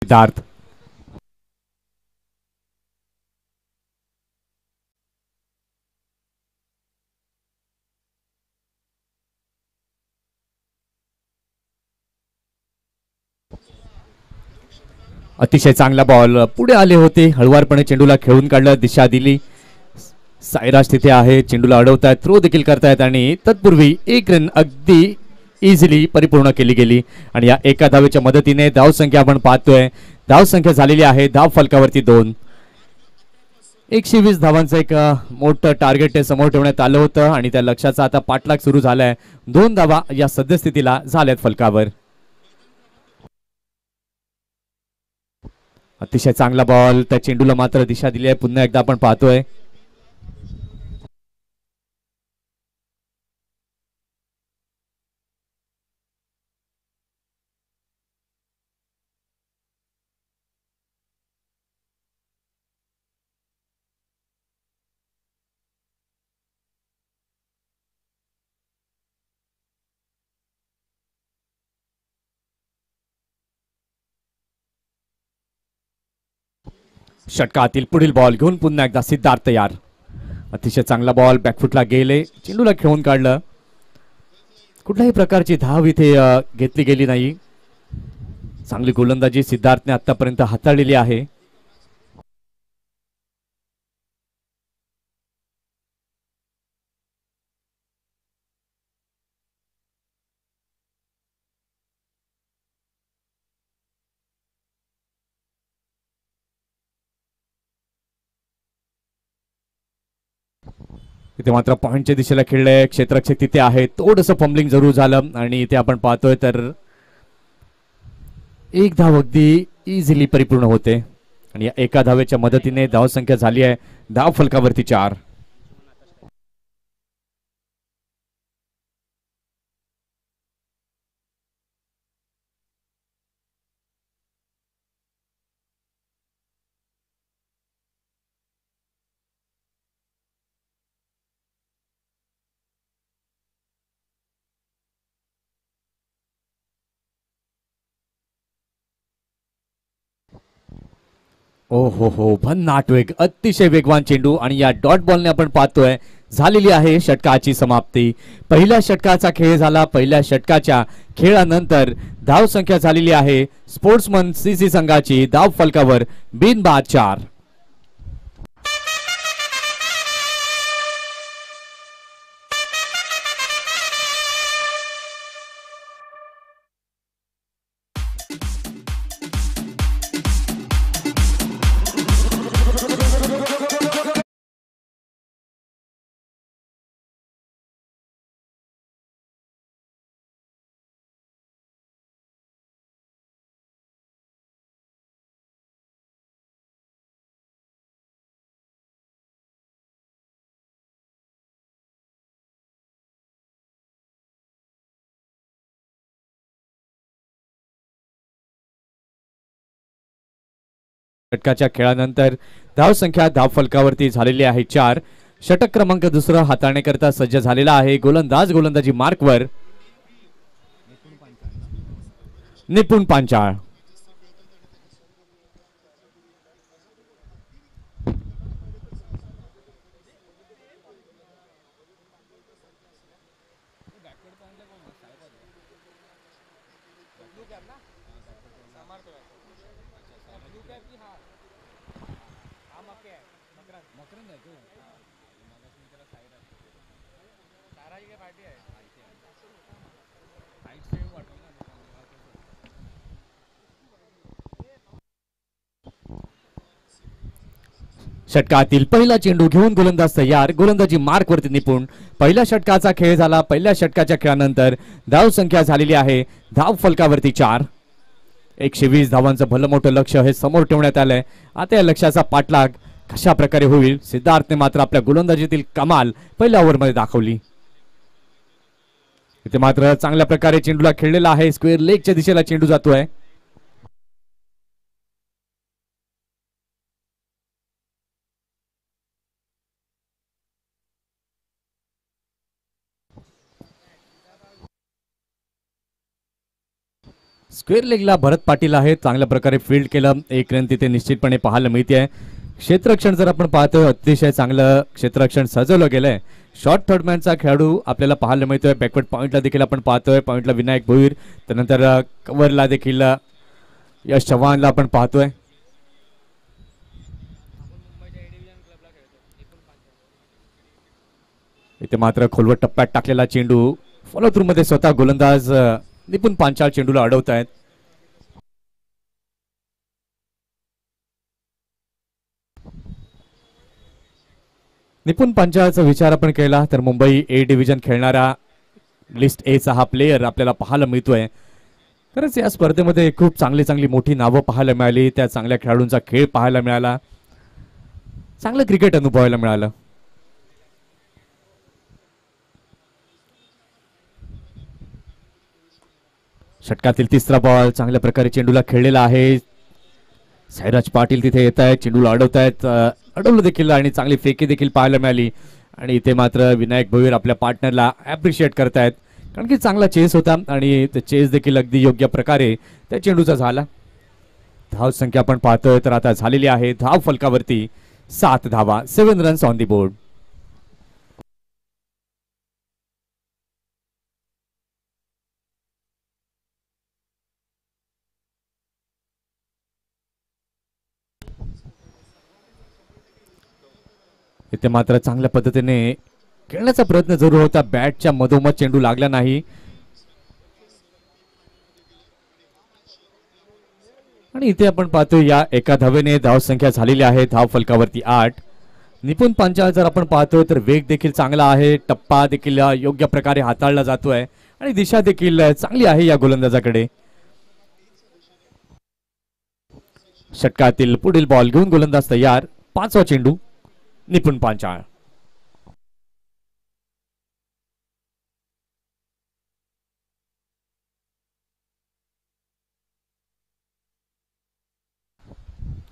सिद्धार्थ अतिशय चांगला बॉल पुढे आले होते हळवारपणे चेंडूला खेळून काढलं दिशा दिली सायराज तिथे आहे चेंडूला अडवतायत थ्रो देखील करतायत आणि तत्पूर्वी एक रन अगदी इझिली परिपूर्ण केली गेली आणि या एका धावेच्या मदतीने धावसंख्या आपण पाहतोय धावसंख्या झालेली आहे धाव फलकावरती 2 120 धावांचं एक मोठं टार्गेट समोर ठेवण्यात आलं होतं आणि त्या लक्ष्याचा आता पाठलाग सुरू झालाय 2 धावा या सद्यस्थितीला झाल्यात फलकावर अतिशय चांगला बॉल त्या चेंडूला मात्र दिशा दिली आहे पुन्हा एकदा आपण पाहतोय षटकातील पुढील बॉल घेऊन पुन्हा एकदा सिद्धार्थ तयार अतिशय चांगला बॉल बॅकफुटला गेले चेंडूला खेळून काढलं कुठल्याही प्रकारची धाव इथे घेतली गेली नाही चांगली गोलंदाजी सिद्धार्थने आतापर्यंत हाताळलेली आहे इथे मात्र पॉइंटच्या दिशेला खेळले क्षेत्ररक्षक तिथे आहे थोडंसं फंबलिंग जरूर झालं आणि इथे आपण पाहतोय तर एक धाव अगदी इझिली परिपूर्ण होते आणि या एका धावेच्या मदतीने धावसंख्या झाली आहे धाव फलकावरती 4 ओ हो भन्नाट वेग अतिशय वेगवान चेंडू आणि या डॉट बॉलने आपण पाहतोय झालेली आहे षटकाची समाप्ती पहिल्या षटकाचा खेळ झाला पहिल्या षटकाच्या खेळानंतर धाव संख्या झालेली आहे स्पोर्ट्समन सीसी संघाची धाव फलकावर बिनबाद 4 षटकाच्या खेळानंतर धाव संख्या धाव फलकावरती झालेली आहे 4 षटक क्रमांक दुसरा हाताळण्याकरता सज्ज झालेला आहे गोलंदाजी मार्कवर निपुण पांचाळ षटकातील पहिला चेंडू घेऊन गोलंदाज तयार गोलंदाजी मार्कवरती निपुण पहिल्या षटकाचा खेळ झाला पहिल्या षटकाच्या खेळानंतर धाव संख्या झालेली आहे धाव फलकावरती 4 120 धावांचं भलं मोठं लक्ष हे समोर ठेवण्यात आलंय आता या लक्ष्याचा पाठलाग कशा प्रकारे होईल सिद्धार्थने मात्र आपल्या गोलंदाजीतील कमाल पहिल्या ओव्हरमध्ये दाखवली इथे मात्र चांगल्या प्रकारे चेंडूला खेळलेला आहे स्क्वेअर लेगच्या दिशेला चेंडू जातोय स्क्वेअर लेगला भरत पाटील आहे, चांगल्या प्रकारे फील्ड केलं, एक रन तिथे निश्चितपणे पाहायला मिळते. क्षेत्ररक्षण जर आपण पाहतोय अतिशय चांगलं क्षेत्ररक्षण सजवलं गेलंय. शॉर्ट थर्डमॅनचा खेळाडू आपल्याला पाहायला मिळतोय. बॅकवर्ड पॉईंटला देखील आपण पाहतोय, पॉईंटला विनायक भोईर, त्यानंतर कव्हरला देखील यश चव्हाणला आपण पाहतोय. इथे मात्र खोलवर टप्प्यात टाकलेला चेंडू फॉलो थ्रू मध्ये स्वतः गोलंदाज निपुण पांचाळ चेंडूला अडवत आहेत. निपुण पांचाळचा विचार आपण केला तर मुंबई ए डिव्हिजन खेळणारा लिस्ट ए चा हा प्लेयर आपल्याला पाहायला मिळतोय. खरंच या स्पर्धेमध्ये खूप चांगली चांगली मोठी नावं पाहायला मिळाली, त्या चांगल्या खेळाडूंचा खेळ पाहायला मिळाला, चांगलं क्रिकेट अनुभवायला मिळालं. षटकातील तिसरा बॉल चांगल्या प्रकारे चेंडूला खेळलेला आहे. साईराज पाटील तिथे येत आहेत, चेंडूला अडवत आहेत, अडवलं देखील आणि चांगली फेकी देखील पाहायला मिळाली. आणि इथे मात्र विनायक भोईर आपल्या पार्टनरला ॲप्रिशिएट करतायत, कारण की चांगला चेस होता आणि ते चेस देखील अगदी योग्य प्रकारे त्या चेंडूचा झाला. धाव संख्या आपण पाहतोय तर आता झालेली आहे धाव फलकावरती 7 धावा, 7 रन्स ऑन दी बोर्ड. इथे मात्र चांगल्या पद्धतीने खेळण्याचा प्रयत्न जरूर होता, बॅटच्या मधोमध चेंडू लागला नाही. आणि इथे आपण पाहतोय या एका धावेने धाव संख्या झालेली आहे धाव फलकावरती 8. निपुण पांचाळ जर आपण पाहतोय तर वेग देखील चांगला आहे, टप्पा देखील योग्य प्रकारे हाताळला जातोय आणि दिशा देखील चांगली आहे या गोलंदाजाकडे. षटकातील पुढील बॉल घेऊन गोलंदाज तयार. 5वा चेंडू निपुण पांचाळ.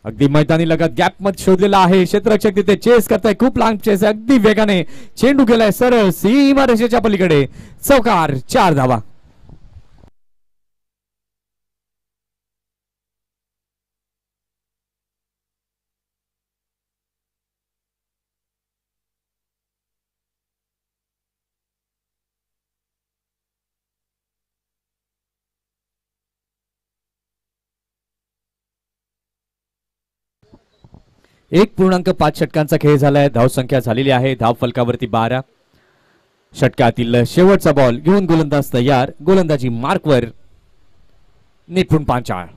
अगदी मैदानी लगत गॅप मध्ये शोधलेला आहे, क्षेत्ररक्षक तिथे चेस करताय, खूप लांब चेस आहे, अगदी वेगाने चेंडू गेलाय सरळ सीमा रेषेच्या पलीकडे. चौकार, 4 धावा. एक 1.5 षटकांचा खेळ झालाय, धाव संख्या झालेली आहे धाव फलकावरती 12. षटकातील शेवटचा बॉल घेऊन गोलंदाज तयार, गोलंदाजी मार्कवर निपुण पांचाळ.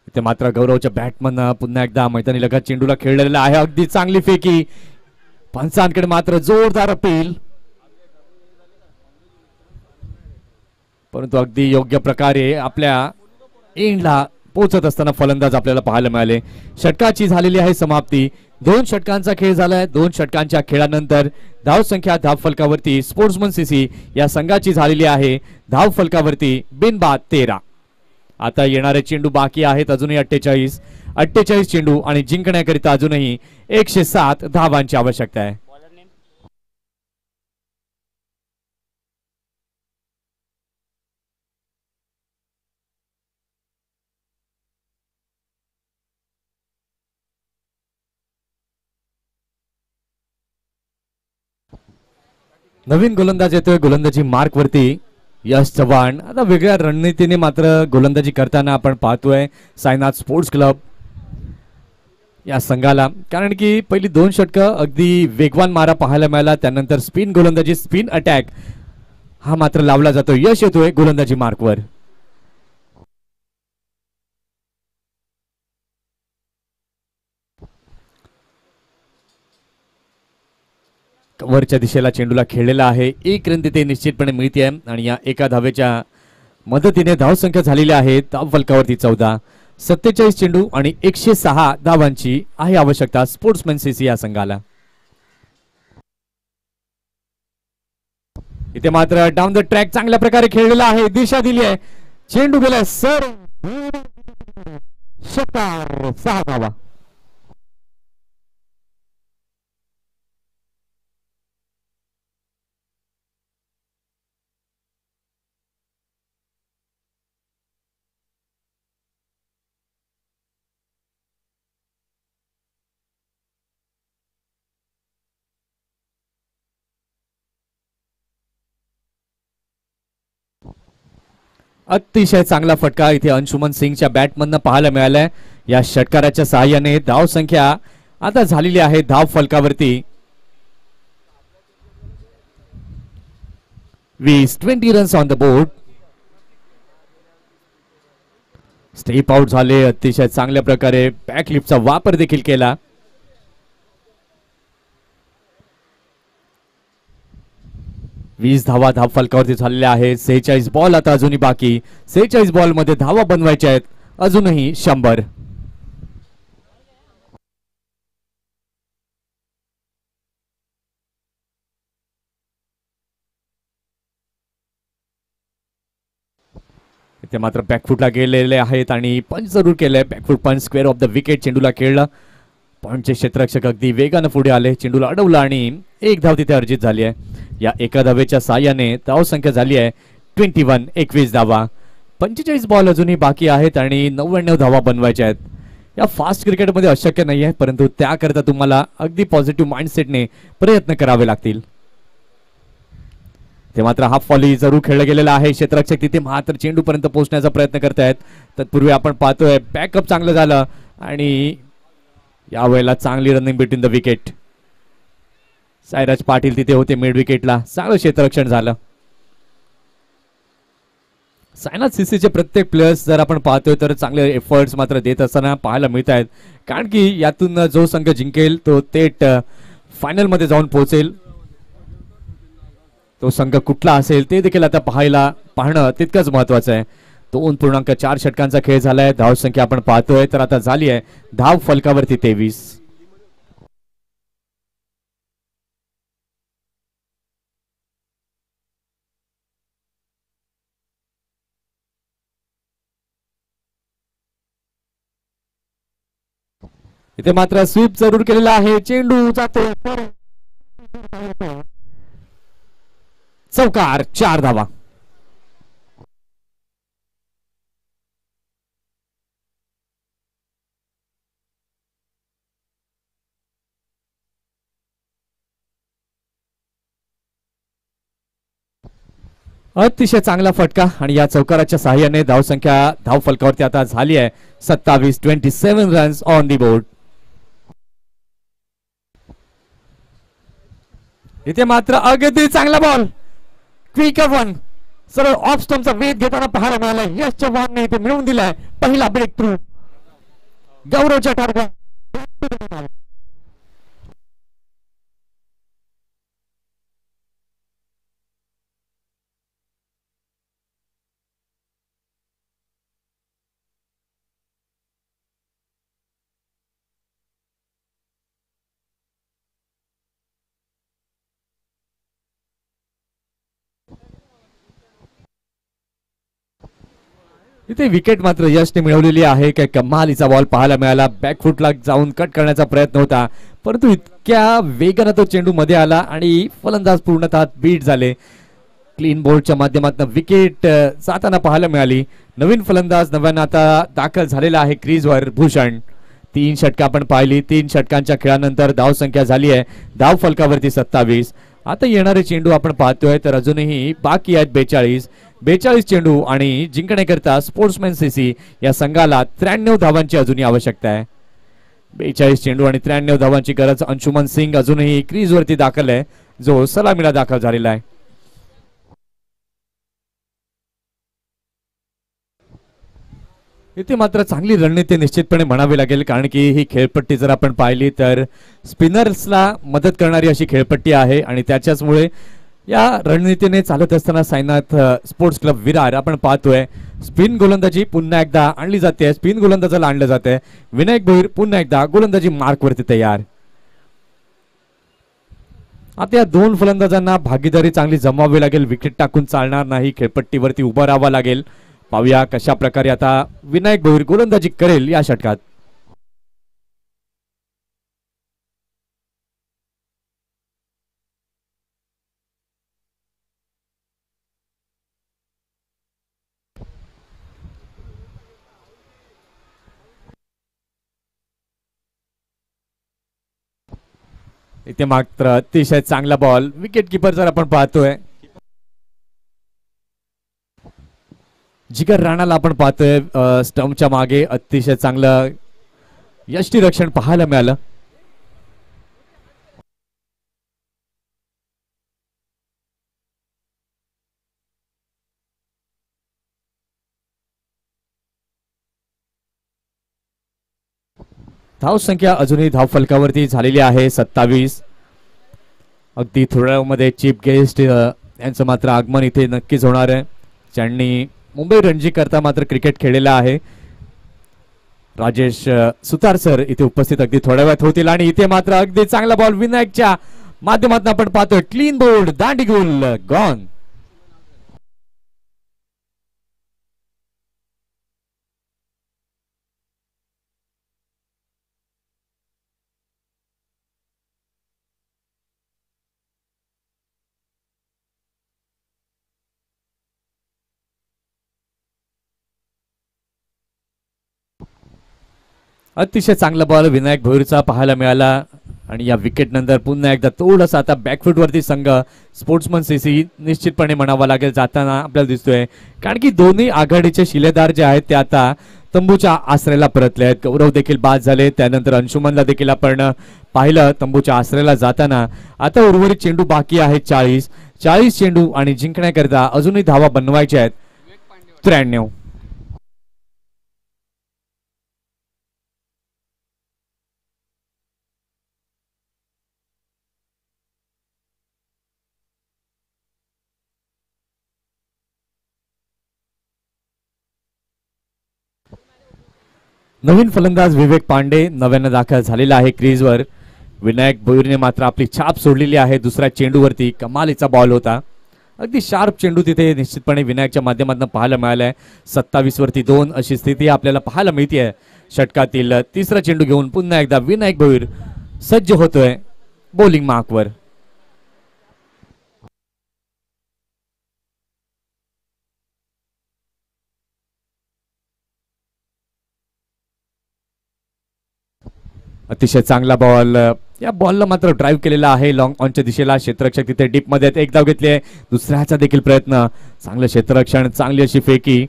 इथे मात्र गौरवच्या बॅटमन पुन्हा एकदा मैदानी लगत चेंडूला खेळलेला आहे, अगदी चांगली फेकी, पंचांकडे मात्र जोरदार अपील, परंतु अगदी योग्य प्रकारे आपल्या एंडला पोहोचत असताना फलंदाज आपल्याला पाहायला मिळाले. षटकाची झालेली आहे समाप्ती. 2 षटकांचा खेळ झालाय. 2 षटकांच्या खेळानंतर धाव संख्या धाव फलकावरती स्पोर्ट्समन सीसी या संघाची झालेली आहे धाव फलकावरती बिनबाद 13. आता येणारे चेंडू बाकी आहेत अजूनही 48 चेंडू आणि जिंकण्याकरिता अजूनही 107 धावांची आवश्यकता आहे. नवीन गोलंदाज येतोय गोलंदाजी मार्क वरती यश चव्हाण. आता वेगळ्या रणनीतीने मात्र गोलंदाजी करताना आपण पाहतोय साईनाथ स्पोर्ट्स क्लब या संघाला, कारण की पहिली 2 षटकं अगदी वेगवान मारा पाहायला मिळाला, त्यानंतर स्पिन गोलंदाजी स्पिन अटॅक हा मात्र लावला जातो. यश येतोय गोलंदाजी मार्कवर. कव्हरच्या दिशेला चेंडूला खेळलेला आहे, 1 रन तिथे निश्चितपणे मिळते आणि या एका धावेच्या मदतीने धाव संख्या झालेली आहे धाव फलकावरती 14. 47 चेंडू आणि 106 धावांची आहे आवश्यकता स्पोर्ट्समॅन सीसी या संघाला. इथे मात्र डाऊन द ट्रॅक चांगल्या प्रकारे खेळलेला आहे, दिशा दिली आहे, चेंडू गेलाय सर 6 धावा. अतिशय चांगला फटका इथे अंशुमन सिंगच्या बॅटमधनं पाहायला मिळालाय. या षटकाराच्या सहाय्याने धाव संख्या आता झालेली आहे धाव फलकावरती 20 runs on the board. Step out झाले. अतिशय चांगल्या प्रकारे बॅकलिफ्टचा वापर देखील केला. 20 धावा धाव फलकावरती झालेल्या आहेत. 46 बॉल आता अजूनही बाकी. 46 बॉल मध्ये धावा बनवायच्या आहेत अजूनही 100. इथे मात्र बॅकफुटला गेलेले आहेत आणि पंच जरूर केलंय. बॅकफुट पंच स्क्वेअर ऑफ द विकेट चेंडूला खेळला. पॉइंटचे क्षेत्ररक्षक अगदी वेगानं पुढे आले. चेंडूला अडवला आणि एक धाव तिथे अर्जित झाली आहे. या एका धावेच्या साह्याने धाव संख्या झाली आहे 21 धावा. 45 बॉल अजूनही बाकी आहेत आणि 99 धावा बनवायच्या आहेत. या फास्ट क्रिकेटमध्ये अशक्य नाही आहे, परंतु त्याकरता तुम्हाला अगदी पॉझिटिव्ह माइंडसेटने प्रयत्न करावे लागतील. ते मात्र हाफ व्हॉली जरूर खेळला गेलेला आहे. क्षेत्ररक्षक तिथे मात्र चेंडू पर्यंत पोहोचण्याचा प्रयत्न करतायत. तत्पूर्वी आपण पाहतोय बॅकअप चांगलं झालं आणि यावेळेला चांगली running between the wicket. Sairaj Patil तिथे होते मिड विकेटला. चांगलं क्षेत्ररक्षण झालं. सायनाथ सीसीचे प्रत्येक प्लेयर्स जर आपण पाहतोय तर चांगले एफर्ट्स मात्र देत असताना पाहायला मिळत आहेत, कारण की यातून जो संघ जिंकेल तो थेट फायनल मध्ये जाऊन पोहोचेल. तो संघ कुठला असेल ते देखील आता पाहणं तितकंच महत्वाचं आहे. 2.4 षटकांचा खेळ झालाय. धाव संख्या आपण पाहतोय तर आता झाली आहे धाव फलकावरती 23. इथे मात्र स्वीप जरूर केलेला आहे. चेंडू जातो चौकार. 4 धावा. अतिशय चांगला फटका आणि या चौकाराच्या सहाय्याने धाव संख्या धाव फलकावरती आता झाली आहे 27 रन्स ऑन दी बोर्ड. इथे मात्र अगदी चांगला बॉल. क्विक वन सरळ ऑफ स्टंपचा वेध घेताना पाहायला मिळाला. यश चव्हाणने इथे मिळवून दिलाय पहिला ब्रेक थ्रू. गौरवच्या टार्गेट. इथे विकेट मात्र यशने मिळवलेली आहे. काय कमालीचा बॉल पाहायला मिळाला. बॅकफुटला जाऊन कट करण्याचा प्रयत्न होता, परंतु इतक्या वेगाने तो चेंडू मध्ये आला आणि फलंदाज पूर्णतः बीट झाले. क्लीन बोल्डच्या माध्यमातून विकेट जाताना पाहायला मिळाली. नवीन फलंदाज नव्यानं आता दाखल झालेला आहे क्रीजवर भूषण. 3 षटकं आपण पाहिली. 3 षटकांच्या खेळानंतर धाव संख्या झाली आहे धाव फलकावरती 27. आता येणारे चेंडू आपण पाहतोय तर अजूनही बाकी आहेत 42 चेंडू आणि जिंकण्याकरता स्पोर्ट्समॅन सीसी या संघाला 93 धावांची अजूनही आवश्यकता आहे. 42 चेंडू आणि 93 धावांची गरज. अंशुमन सिंग अजूनही क्रीजवरती दाखल आहे, जो सलामीला दाखल झालेला आहे. इथे मात्र चांगली रणनीती निश्चितपणे म्हणावी लागेल, कारण की ही खेळपट्टी जर आपण पाहिली तर स्पिनर्सला मदत करणारी अशी खेळपट्टी आहे आणि त्याच्याचमुळे या रणनीतीने चालत असताना साईनाथ स्पोर्ट्स क्लब विरार आपण पाहतोय स्पिन गोलंदाजी पुन्हा एकदा आणली जाते. स्पिन गोलंदाजाला आणलं जाते. विनायक भोईर पुन्हा एकदा गोलंदाजी मार्कवरती तयार. आता या 2 फलंदाजांना भागीदारी चांगली जमवावी लागेल. विकेट टाकून चालणार नाही. खेळपट्टीवरती उभं राहावं लागेल. पाहूया कशा प्रकारे आता विनायक भोईर गोलंदाजी करेल या षटकात. इथे मात्र अतिशय चांगला बॉल. विकेट किपर जर आपण पाहतोय जिगर राणाला आपण पाहतोय स्टंपच्या मागे अतिशय चांगलं यष्टीरक्षण पाहायला मिळालं. धाव संख्या अजूनही धाव फलकावरती झालेली आहे 27. अगदी थोड्या मध्ये चीफ गेस्ट यांचं मात्र आगमन इथे नक्कीच होणार आहे, ज्यांनी मुंबई रणजी करता मात्र क्रिकेट खेळलेला आहे. राजेश सुतार सर इथे उपस्थित अगदी थोड्या वेळात होतील आणि इथे मात्र अगदी चांगला बॉल विनायकच्या माध्यमातून आपण पाहतोय. क्लीन बोल्ड, दांडी गोल, गॉन. अतिशय चांगला बॉल विनायक भोईरचा पाहायला मिळाला आणि या विकेट नंतर पुन्हा एकदा थोडंसं आता बॅकफूट वरती संघ स्पोर्ट्समन सीसी निश्चितपणे म्हणावा लागेल जाताना आपल्याला दिसतोय, कारण की दोन्ही आघाडीचे शिलेदार जे आहेत ते आता तंबूच्या आसऱ्याला परतले आहेत. गौरव देखील बाद झाले, त्यानंतर अंशुमनला देखील आपण पाहिलं तंबूच्या आसऱ्याला जाताना. आता उर्वरित चेंडू बाकी आहेत 40 चेंडू आणि जिंकण्याकरिता अजूनही धावा बनवायच्या आहेत 93. नवीन फलंदाज विवेक पांडे नव्यानं दाखल झालेला आहे क्रीजवर. विनायक भोईरने मात्र आपली छाप सोडलेली आहे दुसऱ्या चेंडूवरती. कमालीचा बॉल होता, अगदी शार्प चेंडू तिथे निश्चितपणे विनायकच्या माध्यमातून पाहायला मिळालाय. 27 वरती 2 अशी स्थिती आपल्याला पाहायला मिळते. षटकातील तिसरा चेंडू घेऊन पुन्हा एकदा विनायक भोईर सज्ज होतोय बॉलिंग मार्कवर. अतिशय चांगला बॉल, या बॉलला मात्र ड्राईव्ह केलेला आहे लॉंग ऑनच्या दिशेला. क्षेत्ररक्षक तिथे डीप मध्ये एक धाव घेतली, दुसऱ्याचा देखील प्रयत्न. चांगलं क्षेत्ररक्षण, चांगली अशी फेकी,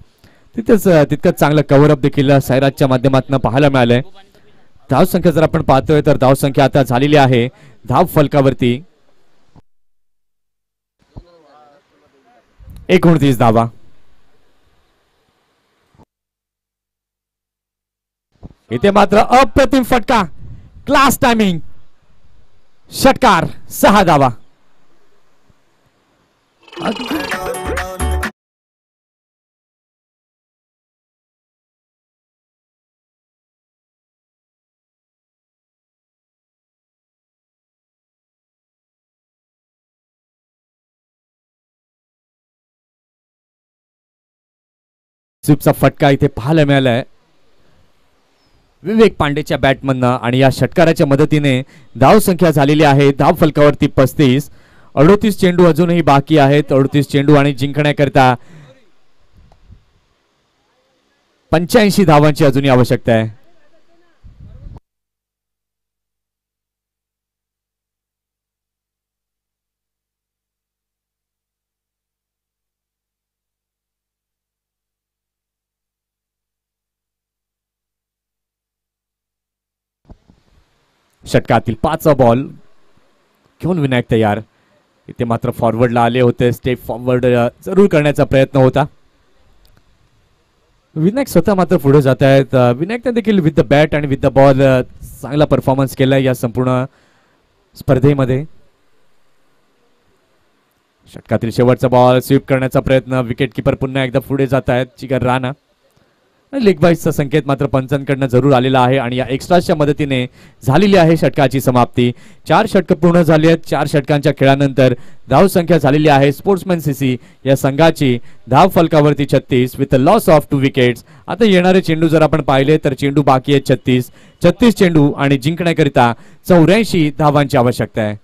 तिथेच तितकंच चांगलं कव्हरअप देखील सैराजच्या माध्यमातून पाहायला मिळालंय. धाव संख्या जर आपण पाहतोय तर धाव संख्या आता झालेली आहे धाव फलकावरती 29 धावा. इथे मात्र अप्रतिम फटका, क्लास टायमिंग, षटकार, 6 धावा. स्वीपचा फटका इथे पाहायला मिळालाय विवेक पांडेच्या बॅटमधनं आणि या षटकाराच्या मदतीने धाव संख्या झालेली आहे धाव फलकावरती 35. 38 चेंडू अजूनही बाकी आहेत. 38 चेंडू आणि जिंकण्याकरता 85 धावांची अजूनही आवश्यकता आहे. षटकातील 5वा बॉल घेऊन विनायक तयार. इथे मात्र फॉरवर्डला आले होते, स्टेप फॉरवर्ड जरूर करण्याचा प्रयत्न होता. विनायक स्वतः मात्र पुढे जात आहेत. विनायकने देखील विथ द बॅट आणि विथ द बॉल चांगला परफॉर्मन्स केलाय या संपूर्ण स्पर्धेमध्ये. षटकातील शेवटचा बॉल स्वीप करण्याचा प्रयत्न, विकेट किपर पुन्हा एकदा पुढे जात आहेत जिगर राणा. लेग बाईसचा संकेत मात्र पंचांकडनं जरूर आलेला आहे आणि या एक्स्ट्राच्या मदतीने झालेली आहे षटकाची समाप्ती. 4 षटक पूर्ण झाली आहेत. 4 षटकांच्या खेळानंतर धाव संख्या झालेली आहे स्पोर्ट्समन सीसी या संघाची धाव फलकावरती 36 विथ लॉस ऑफ 2 विकेट्स. आता येणारे चेंडू जर आपण पाहिले तर चेंडू बाकी आहेत 36 चेंडू आणि जिंकण्याकरिता 84 धावांची आवश्यकता आहे.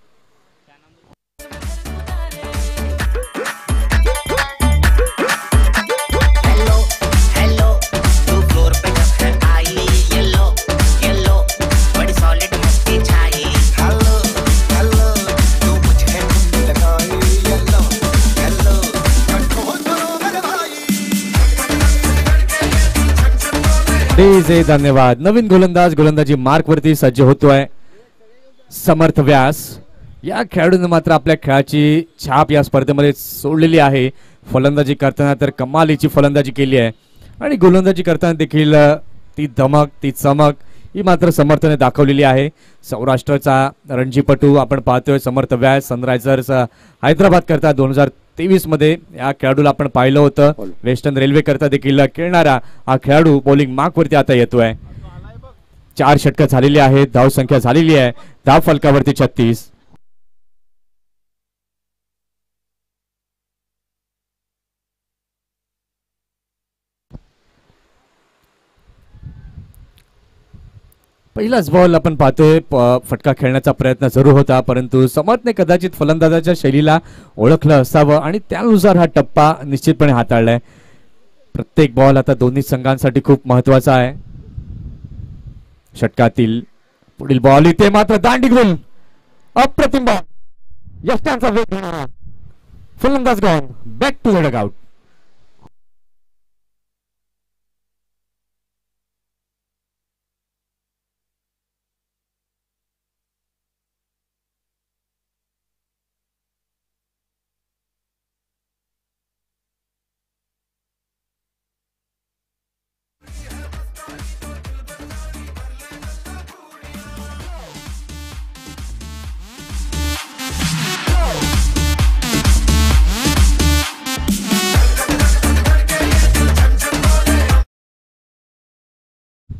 डीजे धन्यवाद. नवीन गोलंदाज गोलंदाजी मार्क वरती सज्ज होतोय समर्थ व्यास. या खेळाडूने मात्र आपल्या खेळाची छाप या स्पर्धेमध्ये सोडलेली आहे. फलंदाजी करताना तर कमालीची फलंदाजी केली आहे आणि गोलंदाजी करताना देखील ती धमक ती चमक ही मात्र समर्थने दाखवलेली आहे. सौराष्ट्राचा रणजीपटू आपण पाहतोय समर्थ व्यास. सनरायझर्स हैदराबाद करता 2023 मध्ये या खेळाडूला आपण पाहिलं होतं. वेस्टर्न रेल्वे करता देखील खेळणारा हा खेळाडू बॉलिंग मार्क वरती आता येतोय. 4 षटकं झालेली आहेत. धाव संख्या झालेली आहे धाव फलकावरती 36. पहिलाच बॉल आपण पाहतोय फटका खेळण्याचा प्रयत्न जरूर होता, परंतु समर्थने कदाचित फलंदाजाच्या शैलीला ओळखलं असावं आणि त्यानुसार हा टप्पा निश्चितपणे हाताळलाय. प्रत्येक बॉल आता दोन्ही संघांसाठी खूप महत्वाचा आहे. षटकातील पुढील बॉल इथे मात्र दांडी गोल. अप्रतिम बॉल. यष्टांचा वेग घेणारा फलंदाज gone back to the dugout.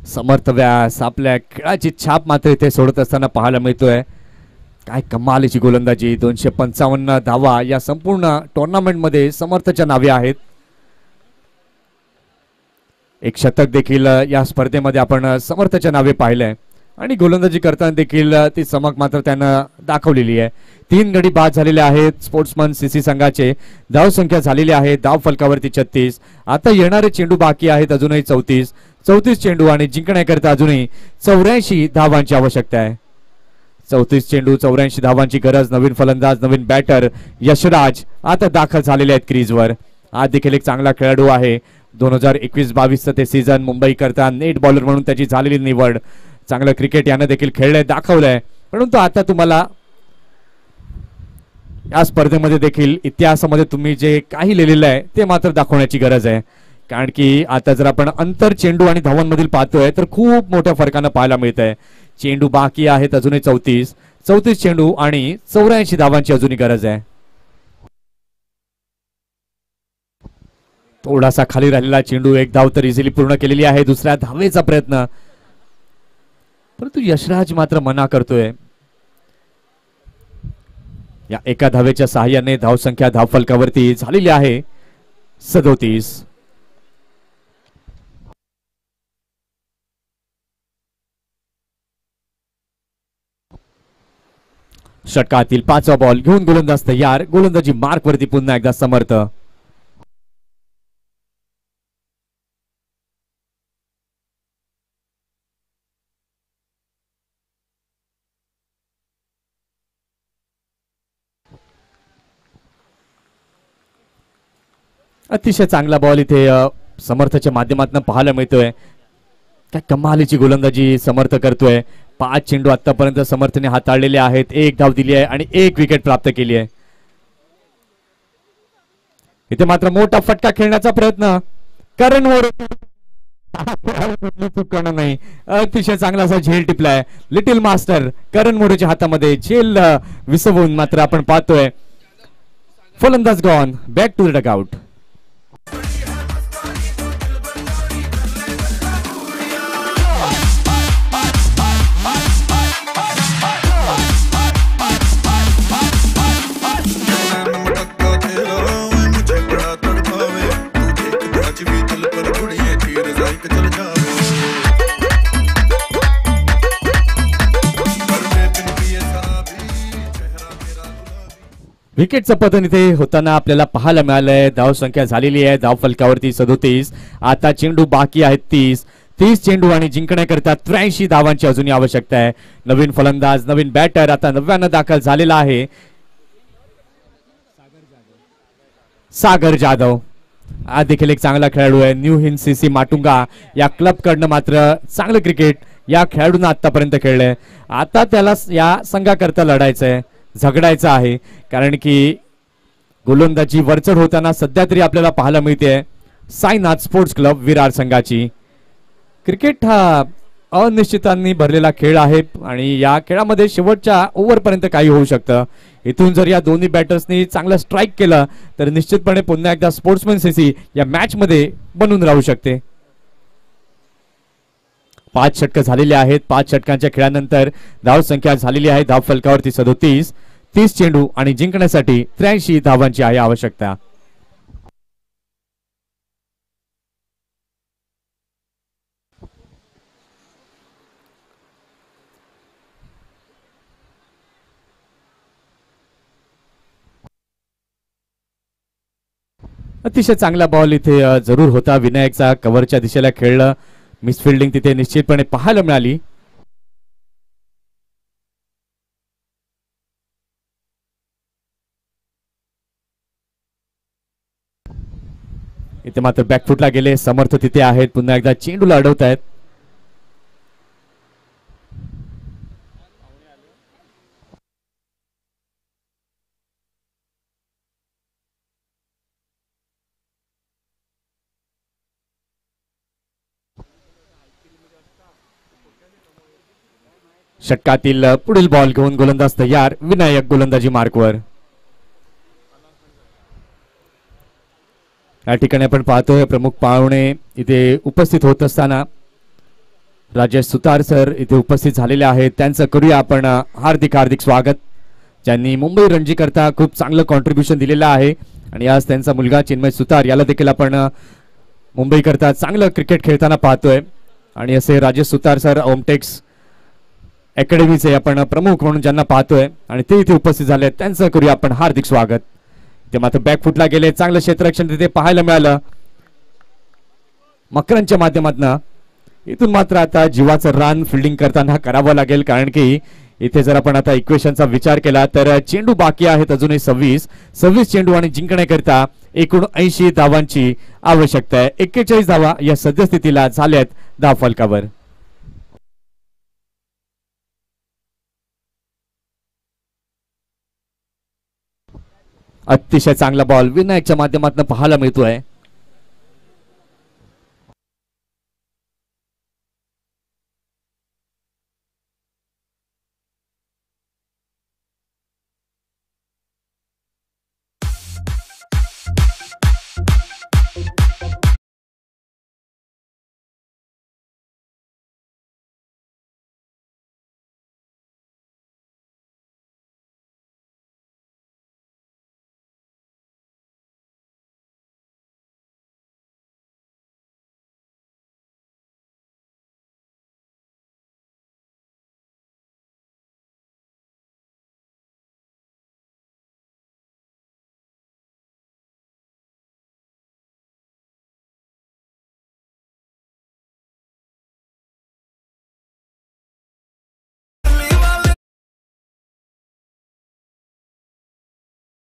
Samarth Vyas आपल्या खेळाची छाप मात्र इथे सोडत असताना पाहायला मिळतोय. काय कमालीची गोलंदाजी. 255 धावा या संपूर्ण टुर्नामेंट मध्ये समर्थच्या नावे आहेत. एक शतक देखील या स्पर्धेमध्ये आपण समर्थच्या नावे पाहिलंय आणि गोलंदाजी करताना देखील ती चमक मात्र त्यानं दाखवलेली आहे. 3 गडी बाद झालेले आहेत स्पोर्ट्समन सीसी संघाचे. धाव संख्या झालेली आहे धाव फलकावरती 36. आता येणारे चेंडू बाकी आहेत अजूनही 34 चेंडू आणि जिंकण्याकरता अजूनही 84 धावांची आवश्यकता आहे. 34 चेंडू 84 धावांची गरज. नवीन फलंदाज नवीन बॅटर यशराज आता दाखल झालेले आहेत क्रीजवर. हा देखील एक चांगला खेळाडू आहे. 2021-22 ते सीझन मुंबई करता नेट बॉलर म्हणून त्याची झालेली निवड. चांगलं क्रिकेट यानं देखील खेळलंय दाखवलंय, परंतु आता तुम्हाला या स्पर्धेमध्ये देखील इतिहासामध्ये तुम्ही जे काही लिहिलेलं आहे ते मात्र दाखवण्याची गरज आहे. कारण की आता जर आपण अंतर चेंडू आणि धावांमधील पाहतोय तर खूप मोठ्या फरकानं पाहायला मिळत आहे. चेंडू बाकी आहेत अजूनही 34 चेंडू आणि 84 धावांची अजूनही गरज आहे. थोडासा खाली राहिलेला चेंडू एक धाव तर इझिली पूर्ण केलेली आहे. दुसऱ्या धावेचा प्रयत्न, परंतु यशराज मात्र मना करतोय. या एका धावेच्या सहाय्याने धाव संख्या धाव फलकावरती झालेली आहे 37. षटकातील 5वा बॉल घेऊन गोलंदाज तयार. गोलंदाजी मार्क वरती पुन्हा एकदा समर्थ. अतिशय चांगला बॉल इथे समर्थच्या माध्यमातून पाहायला मिळतोय. काय कमालीची गोलंदाजी समर्थ करतोय. 5 चेंडू आतापर्यंत समर्थने हाताळलेले आहेत. 1 धाव दिली आहे आणि 1 विकेट प्राप्त केली आहे. इथे मात्र मोठा फटका खेळण्याचा प्रयत्न करण मोरे चूक करणं नाही. अतिशय चांगला असा झेल टिपलाय लिटिल मास्टर करण मोरेच्या हातामध्ये. झेल विसवून मात्र आपण पाहतोय फलंदाज gone back to the dugout. विकेटचं पतन इथे होताना आपल्याला पाहायला मिळालंय. धाव संख्या झालेली आहे धाव फलकावरती 37. आता चेंडू बाकी आहेत 30 चेंडू आणि जिंकण्याकरता 83 धावांची अजूनही आवश्यकता आहे. नवीन फलंदाज नवीन बॅटर आता 90 दाखल झालेला आहे सागर जाधव. हा देखील एक चांगला खेळाडू आहे. न्यू हिंद सीसी माटुंगा या क्लब कडनं मात्र चांगलं क्रिकेट या खेळाडूंना आतापर्यंत खेळलंय. आता त्याला या संघाकरता लढायचंय, झगडायचं आहे, कारण की गोलंदाजी वरचढ होताना सध्या तरी आपल्याला पाहायला मिळते साईनाथ स्पोर्ट्स क्लब विरार संघाची. क्रिकेट हा अनिश्चितांनी भरलेला खेळ आहे आणि या खेळामध्ये शेवटच्या ओव्हरपर्यंत काही होऊ शकतं. इथून जर या दोन्ही बॅटर्सनी चांगलं स्ट्राईक केलं तर निश्चितपणे पुन्हा एकदा स्पोर्ट्समॅन सीसी या मॅच मध्ये बनून राहू शकते. 5 षटकं झालेली आहेत. 5 षटकांच्या खेळानंतर धाव संख्या झालेली आहे धाव फलकावरती 37. 30 चेंडू आणि जिंकण्यासाठी 83 धावांची आहे आवश्यकता. अतिशय चांगला बॉल इथे जरूर होता. विनायकचा कव्हरच्या दिशेला खेळलं. मिसफिल्डिंग तिथे निश्चितपणे पाहायला मिळाली. इथे मात्र बॅकफुटला गेले. समर्थ तिथे आहेत. पुन्हा एकदा चेंडूला अडवत आहेत. षटकातील पुढील बॉल घेऊन गोलंदाज तयार. विनायक गोलंदाजी मार्कवर. या ठिकाणी आपण पाहतोय प्रमुख पाहुणे इथे उपस्थित होत असताना राजेश सुतार सर इथे उपस्थित झालेले आहेत. त्यांचं करूया आपण हार्दिक हार्दिक स्वागत, ज्यांनी मुंबई रणजी करता खूप चांगलं कॉन्ट्रीब्युशन दिलेलं आहे आणि आज त्यांचा मुलगा चिन्मय सुतार याला देखील आपण मुंबई करता चांगलं क्रिकेट खेळताना पाहतोय. आणि असे राजेश सुतार सर ओमटेक्स अकॅडमीचे आपण प्रमुख म्हणून ज्यांना पाहतोय आणि ते इथे उपस्थित झाले, त्यांचं करूया आपण हार्दिक स्वागत. ते मात्र बॅकफुटला गेले. चांगलं क्षेत्ररक्षण तिथे पाहायला मिळालं मकरांच्या माध्यमातून. इथून मात्र आता जीवाचं रान फिल्डिंग करताना करावं लागेल, कारण की इथे जर आपण आता इक्वेशनचा विचार केला तर चेंडू बाकी आहेत अजूनही 26 चेंडू आणि जिंकण्याकरिता एकूण 80 धावांची आवश्यकता आहे. 41 धावा या सद्यस्थितीला झाल्यात धाव फलकावर. अतिशय चांगला बॉल विनायकच्या माध्यमातून पाहायला मिळतोय.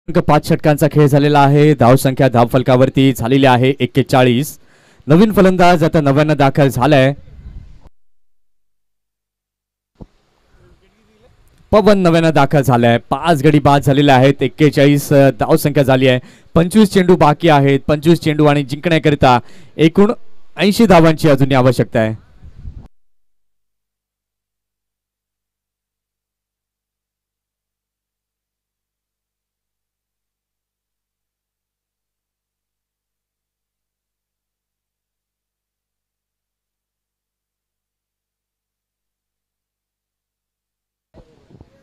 अंक 5 षटकांचा खेळ झालेला आहे. धाव संख्या धाव फलकावरती झालेली आहे 41. नवीन फलंदाज आता 90 दाखल झालाय. पवन 90 दाखल झालाय. 5 गडी बाद झालेले आहेत. 41 धाव संख्या झाली आहे. 25 चेंडू बाकी आहेत. 25 चेंडू आणि जिंकण्याकरिता एकूण 80 धावांची अजूनही आवश्यकता आहे.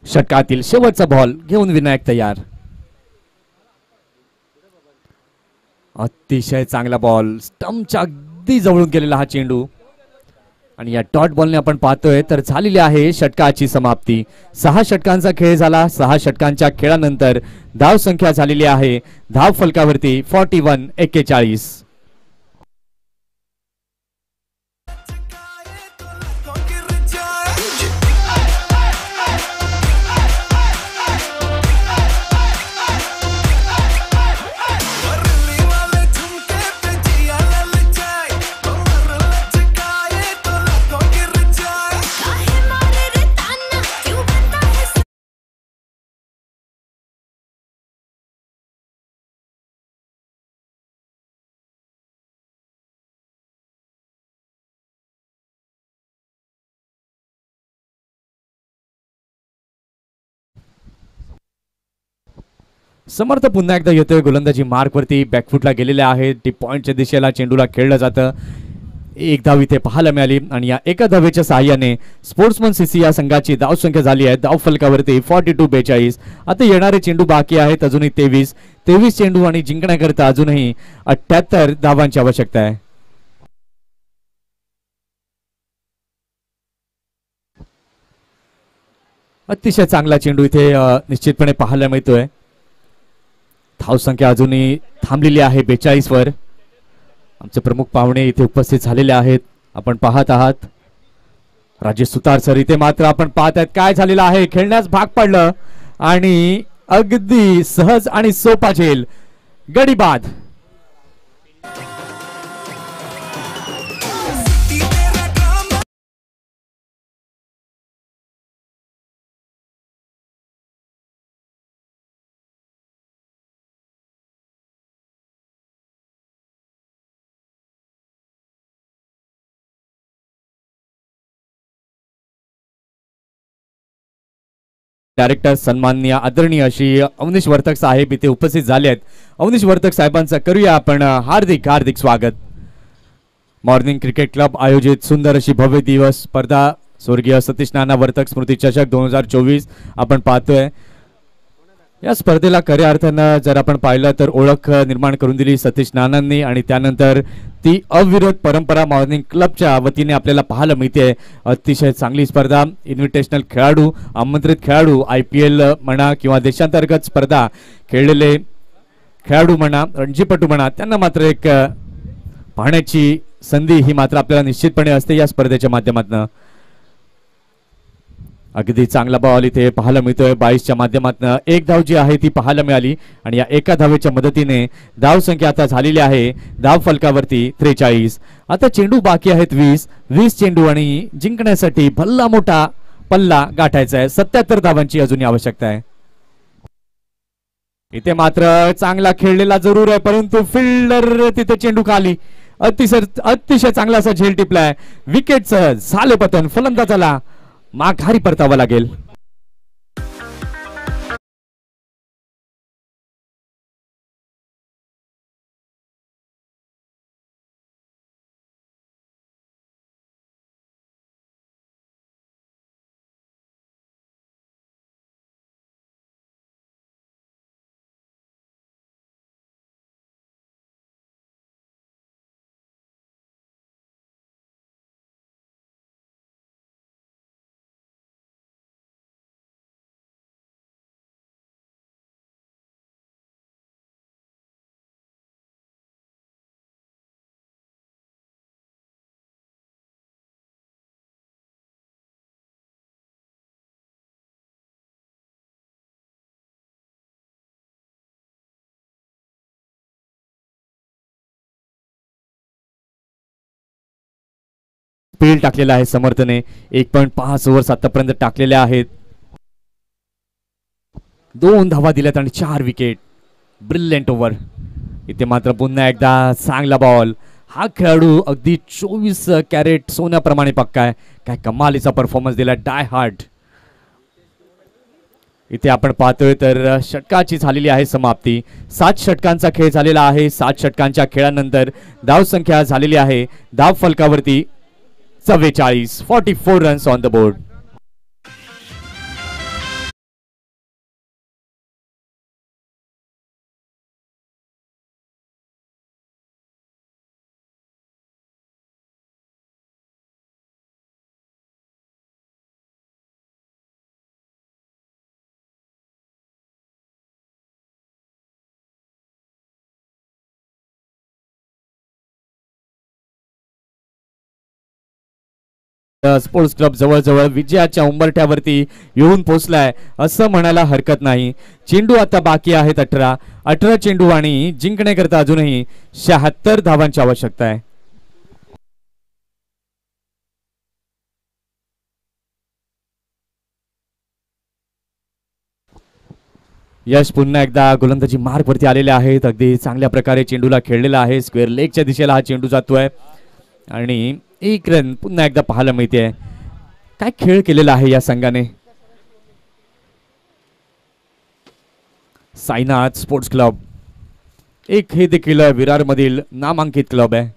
षटकातील शेवटचा बॉल घेऊन विनायक तयार. अतिशय चांगला बॉल, स्टंपच्या अगदी जवळून गेलेला हा चेंडू आणि या डॉट बॉलने आपण पाहतोय तर झालेली आहे षटकाची समाप्ती. 6 षटकांचा खेळ झाला. 6 षटकांच्या खेळानंतर धाव संख्या झालेली आहे धाव फलकावरती 41-41. समर्थ पुन्हा एकदा येतोय गोलंदाजी मार्कवरती, बॅकफुटला गेलेले आहेत. टी पॉइंटच्या दिशेला चेंडूला खेळलं जातं. एक धाव इथे पाहायला मिळाली आणि या एका धावेच्या सहाय्याने स्पोर्ट्समन सीसी या संघाची धावसंख्या झाली आहे धाव फलकावरती 42-42. आता येणारे चेंडू बाकी आहेत अजूनही 23 चेंडू आणि जिंकण्याकरता अजूनही 78 धावांची आवश्यकता आहे. अतिशय चांगला चेंडू इथे निश्चितपणे पाहायला मिळतोय. धावसंख्या अजूनही थांबलेली आहे 42 वर. आमचे प्रमुख पाहुणे इथे उपस्थित झालेले आहेत. आपण पाहत आहात राजेश सुतार सर. इथे मात्र आपण पाहत आहेत काय झालेलं आहे. खेळण्यास भाग पडलं आणि अगदी सहज आणि सोपा झेल गडी बाद. डायरेक्टर सन्माननीय आदरणीय अशी अवनीश वर्तक साहेब इथे उपस्थित झाले आहेत. अवनीश वर्तक साहेबांचं करूया आपण हार्दिक हार्दिक स्वागत. मॉर्निंग क्रिकेट क्लब आयोजित सुंदर अशी भव्य दिवस स्पर्धा स्वर्गीय सतीश नाना वर्तक स्मृती चषक 2024 आपण पाहतोय. या स्पर्धेला खऱ्या अर्थानं जर आपण पाहिलं तर ओळख निर्माण करून दिली सतीश नानांनी आणि त्यानंतर ती अविरत परंपरा मॉर्निंग क्लबच्या वतीने आपल्याला पाहायला मिळते. अतिशय चांगली स्पर्धा. इन्व्हिटेशनल खेळाडू, आमंत्रित खेळाडू, IPL म्हणा किंवा देशांतर्गत स्पर्धा खेळलेले खेळाडू म्हणा, रणजीपटू म्हणा, त्यांना मात्र एक पाहण्याची संधी ही मात्र आपल्याला निश्चितपणे असते या स्पर्धेच्या माध्यमातून. अगदी चांगला बॉल इथे पाहायला मिळतोय 22च्या माध्यमातून. एक धाव जी आहे ती पाहायला मिळाली आणि या एका धावेच्या मदतीने धाव संख्या आता झालेली आहे धाव फलकावरती 43. आता चेंडू बाकी आहेत 20 चेंडू आणि जिंकण्यासाठी भल्ला मोठा पल्ला गाठायचा आहे. 77 धावांची अजून आवश्यकता आहे. इथे मात्र चांगला खेळलेला जरूर आहे परंतु फिल्डर तिथे चेंडू खाली. अतिशय चांगला असा झेल टिपलाय. विकेटचं झाले पतन. फलंदाजाला माघारी परतावं लागेल. स्पीड टाकलेला आहे समर्थने. 1.5 ओव्हर्स आतापर्यंत टाकलेल्या आहेत. 2 धावा दिल्यात आणि 4 विकेट. Brilliant over. इथे मात्र पुन्हा एकदा चांगला बॉल. हा खेळाडू अगदी 24 कॅरेट सोन्याप्रमाणे पक्का आहे. काय कमालीचा परफॉर्मन्स दिला डाय हार्ड. इथे आपण पाहतोय तर षटकाची झालेली आहे समाप्ती. 7 षटकांचा खेळ झालेला आहे. 7 षटकांच्या खेळानंतर धाव संख्या झालेली आहे धाव फलकावरती 44. 44 runs on the board. Sports club जवळजवळ विजयाच्या उंबरठ्यावरती येऊन पोहोचलाय असं म्हणायला हरकत नाही. चेंडू आता बाकी आहेत 18 चेंडू आणि जिंकण्याकरता अजूनही 76 धावांची आवश्यकता आहे. यश पुन्हा एकदा गोलंदाजी मार्क वरती आलेले आहेत. अगदी चांगल्या प्रकारे चेंडूला खेळलेला आहे. स्क्वेअर लेगच्या दिशेला हा चेंडू जातोय आणि 1 रन पुन्हा एकदा पाहायला मिळते. काय खेळ केलेला आहे या संघाने. साईनाथ स्पोर्ट्स क्लब, एक हे देखील विरार मधील नामांकित क्लब आहे.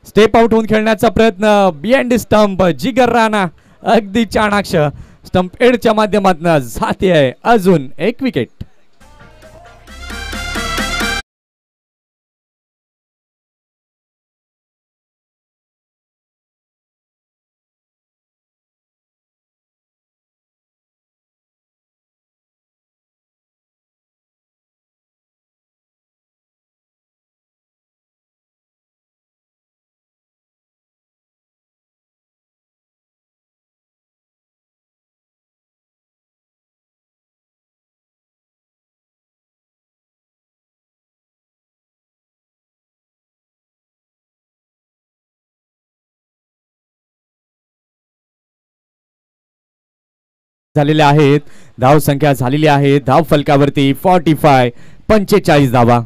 स्टेप आउट होऊन खेळण्याचा प्रयत्न, बिहाइंड स्टंप, जिगर राणा अगदी चाणाक्ष स्टंप एडच्या माध्यमातून जाते आहे. अजून एक विकेट. झालेले आहेत. धाव संख्या झालेली आहे धाव फलकावरती 45 धावा.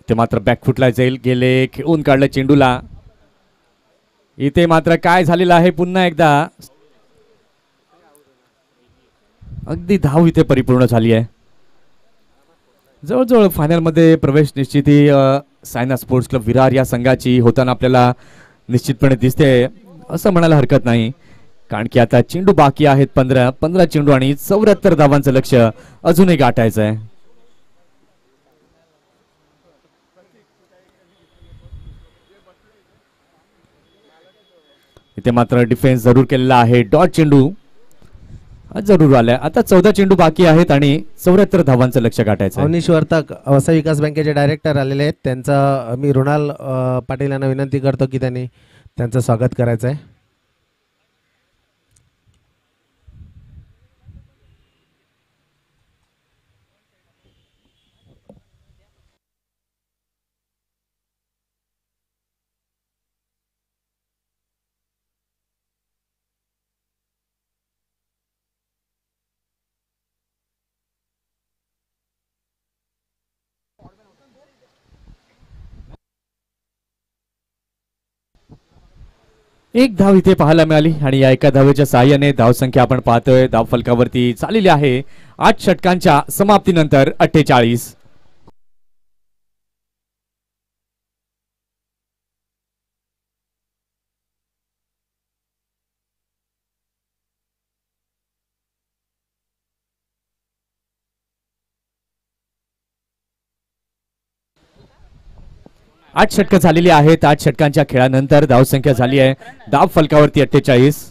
ते मात्र बॅकफुटला जाईल, गेले खेळून काढलं चेंडूला. इथे मात्र काय झालेलं आहे पुन्हा एकदा अगदी धाव इथे परिपूर्ण झाली आहे. जवळजवळ फायनल मध्ये प्रवेश निश्चिती सायनाथ स्पोर्ट्स क्लब विरार या संघाची होताना आपल्याला निश्चितपणे दिसते असं म्हणायला हरकत नाही. कारण की आता चेंडू बाकी आहेत 15 चेंडू आणि 74 धावांचं लक्ष्य अजूनही गाठायचं आहे. इथे मात्र डिफेन्स जरूर केलेला आहे. डॉट चेंडू जरूर आलाय. आता 14 चेंडू बाकी आहेत आणि 74 धावांचं लक्ष्य गाठायचं. अवनीश वर्तक वसई विकास बँकेचे डायरेक्टर आलेले आहेत. त्यांचा मी रुणाल पाटील यांना विनंती करतो की त्यांनी त्यांचं स्वागत करायचं आहे. एक धाव इथे पाहायला मिळाली आणि या एका धावेच्या साहाय्याने धावसंख्या आपण पाहतोय धाव फलकावरती चाललेली आहे 8 षटकांच्या समाप्तीनंतर 48. आठ षटकं झालेली आहेत. 8 षटकांच्या खेळानंतर धावसंख्या झाली आहे धाव फलकावरती 48.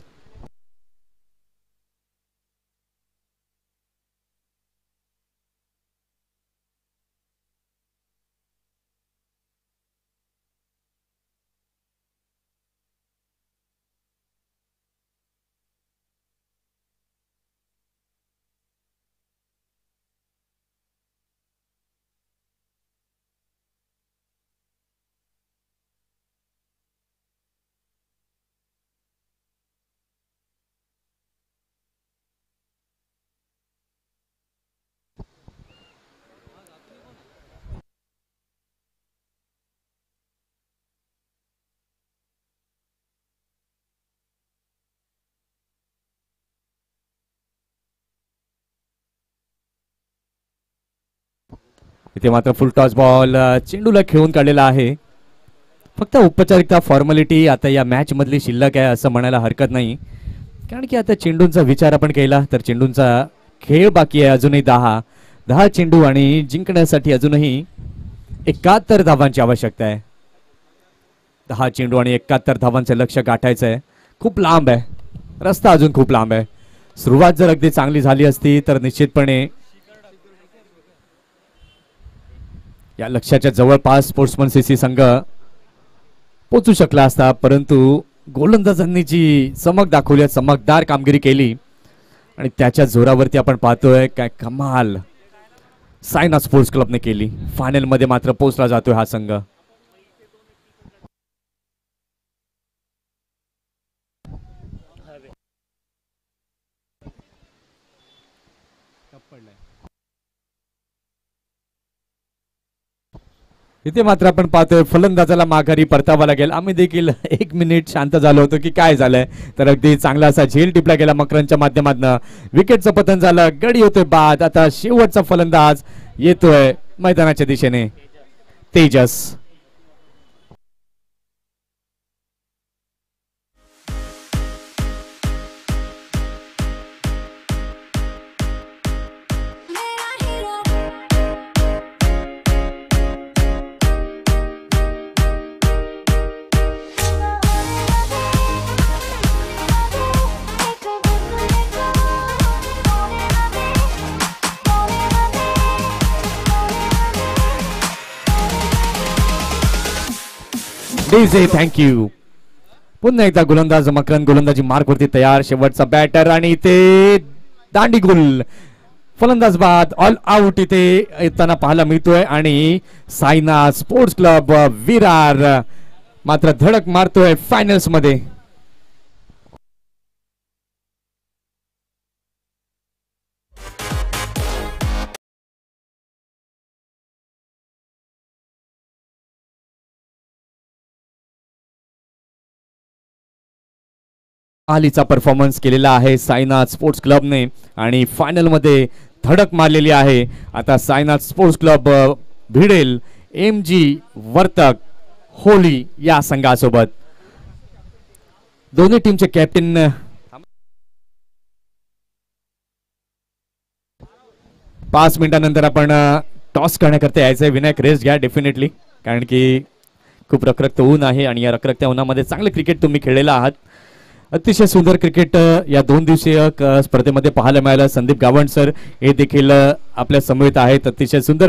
इथे मात्र फुल टॉस बॉल चेंडूला खेळून काढलेला आहे. फक्त औपचारिकता फॉर्मॅलिटी आता या मॅच मधली शिल्लक आहे असं म्हणायला हरकत नाही. कारण की आता चेंडूंचा विचार आपण केला तर चेंडूंचा खेळ बाकी आहे अजूनही 10 चेंडू आणि जिंकण्यासाठी अजूनही 71 धावांची आवश्यकता आहे. 10 चेंडू आणि 71 धावांचं लक्ष्य गाठायचं आहे. खूप लांब आहे रस्ता, अजून खूप लांब आहे. सुरुवात जर अगदी चांगली झाली असती तर निश्चितपणे या लक्ष्याच्या जवळपास स्पोर्ट्समन सीसी संघ पोहोचू शकला असता. परंतु गोलंदाजांनी जी चमक दाखवली, चमकदार कामगिरी केली आणि त्याच्या जोरावरती आपण पाहतोय काय कमाल सायनाथ स्पोर्ट्स क्लबने केली. फायनल मध्ये मात्र पोहोचला जातोय हा संघ. इथे मात्र आपण पाहतोय फलंदाजाला माघारी परतावा लागेल. आम्ही देखील 1 मिनिट शांत झालो होतो की काय झालंय, तर अगदी चांगला असा झेल टिपला गेला मकरनच्या माध्यमातून. विकेटचं पतन झालं, गडी होतोय बाद. आता शेवटचा फलंदाज येतोय मैदानाच्या दिशेने, तेजस. DJ thank you. पुन्हा एकदा गोलंदाज मकरन गोलंदाजी मार्क वरती तयार. शेवटचा बॅटर आणि ते दांडी गुल. फलंदाज बाद, ऑल आउट इथे येताना पाहायला मिळतोय. आणि साईनाथ स्पोर्ट्स क्लब विरार मात्र धडक मारतोय फायनल्स मध्ये. आलीचा परफॉर्मन्स केलेला आहे साईनाथ स्पोर्ट्स क्लबने आणि फायनल मध्ये धडक मारलेली आहे. आता साईनाथ स्पोर्ट्स क्लब भिडेल MG वर्तक होली या संघासोबत. दोन्ही टीमचे कॅप्टन 5 मिनिटांनंतर आपण टॉस करण्याकरता यायचंय. विनायक रेस्ट घ्या डेफिनेटली, कारण की खूप रखरखत ऊन आहे आणि या रखरखत्या उन्हामध्ये चांगले क्रिकेट तुम्ही खेळलेला आहात. अतिशय सुंदर क्रिकेट या 2 दिवसीय स्पर्धेमध्ये पाहायला मिळालं. संदीप गावंड सर हे देखील आपल्या समवेत आहेत. अतिशय सुंदर